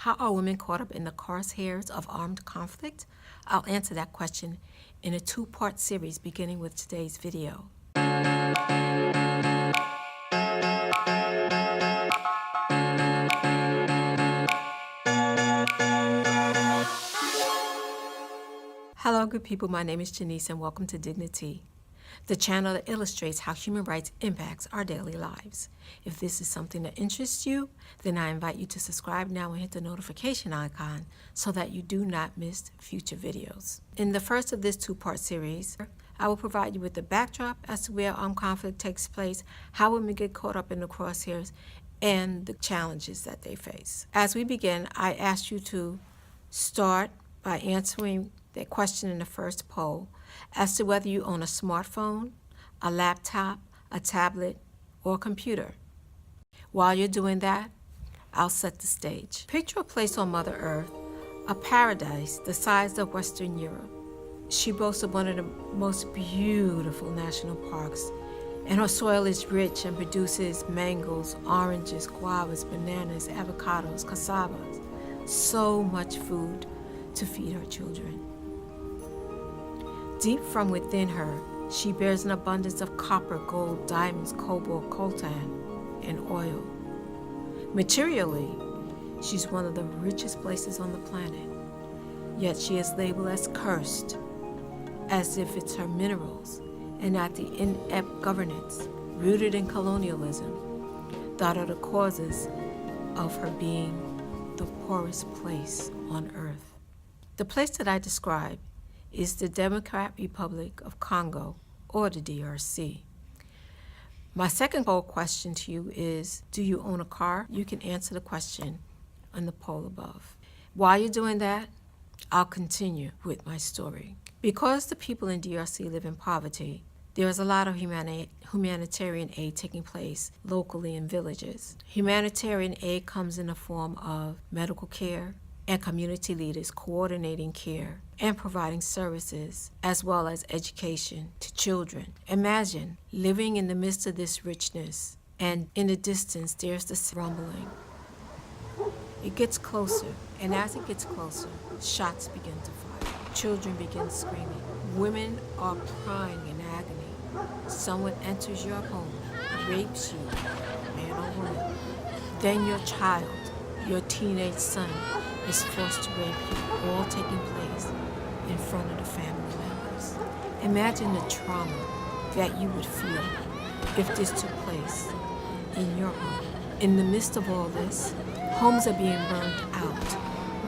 How are women caught up in the crosshairs of armed conflict? I'll answer that question in a two-part series beginning with today's video. Hello, good people. My name is Janice, and welcome to Dignity, the channel that illustrates how human rights impacts our daily lives. If this is something that interests you, then I invite you to subscribe now and hit the notification icon so that you do not miss future videos. In the first of this two-part series, I will provide you with the backdrop as to where armed conflict takes place, how women get caught up in the crosshairs, and the challenges that they face. As we begin, I ask you to start by answering that question in the first poll as to whether you own a smartphone, a laptop, a tablet, or a computer. While you're doing that, I'll set the stage. Picture a place on Mother Earth, a paradise the size of Western Europe. She boasts of one of the most beautiful national parks, and her soil is rich and produces mangoes, oranges, guavas, bananas, avocados, cassavas. So much food to feed her children. Deep from within her, she bears an abundance of copper, gold, diamonds, cobalt, coltan, and oil. Materially, she's one of the richest places on the planet, yet she is labeled as cursed, as if it's her minerals and not the inept governance rooted in colonialism that are the causes of her being the poorest place on earth. The place that I describe is the Democratic Republic of Congo, or the DRC. My second poll question to you is, do you own a car? You can answer the question on the poll above. While you're doing that, I'll continue with my story. Because the people in DRC live in poverty, there is a lot of humanitarian aid taking place locally in villages. Humanitarian aid comes in the form of medical care, and community leaders coordinating care and providing services as well as education to children. Imagine living in the midst of this richness, and in the distance there's the rumbling. It gets closer, and as it gets closer, shots begin to fire. Children begin screaming. Women are crying in agony. Someone enters your home, rapes you, man or woman. Then your child, your teenage son, is forced to rape you, all taking place in front of the family members. Imagine the trauma that you would feel if this took place in your home. In the midst of all this, homes are being burned out.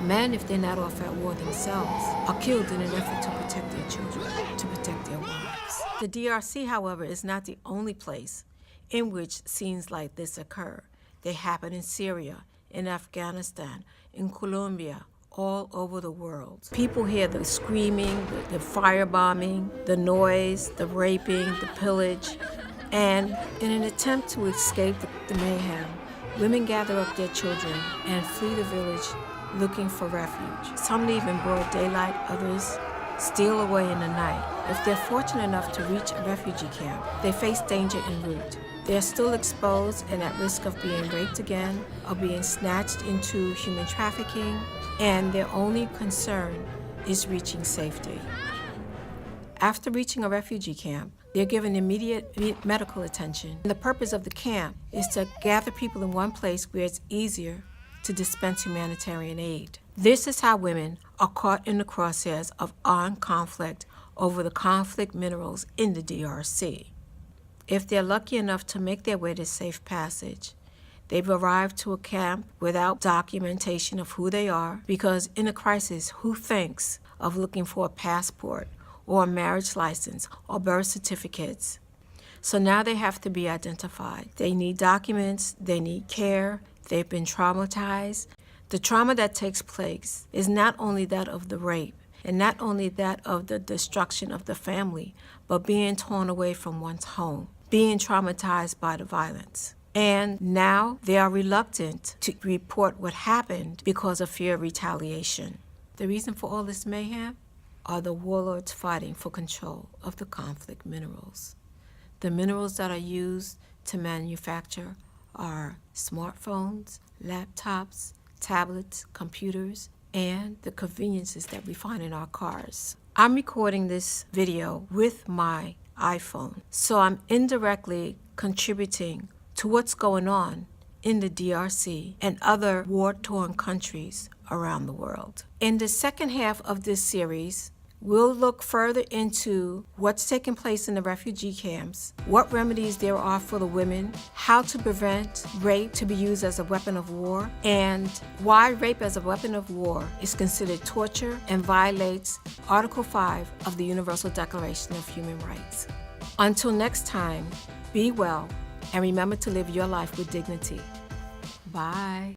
Men, if they're not off at war themselves, are killed in an effort to protect their children, to protect their wives. The DRC, however, is not the only place in which scenes like this occur. They happen in Syria, in Afghanistan, in Colombia, all over the world. People hear the screaming, the firebombing, the noise, the raping, the pillage, and in an attempt to escape the mayhem, women gather up their children and flee the village looking for refuge. Some leave in broad daylight, others steal away in the night. If they're fortunate enough to reach a refugee camp, they face danger en route. They're still exposed and at risk of being raped again, or being snatched into human trafficking, and their only concern is reaching safety. After reaching a refugee camp, they're given immediate medical attention. And the purpose of the camp is to gather people in one place where it's easier to dispense humanitarian aid. This is how women are caught in the crosshairs of armed conflict over the conflict minerals in the DRC. If they're lucky enough to make their way to safe passage, they've arrived to a camp without documentation of who they are, because in a crisis, who thinks of looking for a passport or a marriage license or birth certificates? So now they have to be identified. They need documents, they need care, they've been traumatized. The trauma that takes place is not only that of the rape, and not only that of the destruction of the family, but being torn away from one's home, being traumatized by the violence. And now they are reluctant to report what happened because of fear of retaliation. The reason for all this mayhem are the warlords fighting for control of the conflict minerals. The minerals that are used to manufacture are smartphones, laptops, tablets, computers, and the conveniences that we find in our cars. I'm recording this video with my iPhone, so I'm indirectly contributing to what's going on in the DRC and other war-torn countries around the world. In the second half of this series, we'll look further into what's taking place in the refugee camps, what remedies there are for the women, how to prevent rape to be used as a weapon of war, and why rape as a weapon of war is considered torture and violates Article 5 of the Universal Declaration of Human Rights. Until next time, be well and remember to live your life with dignity. Bye.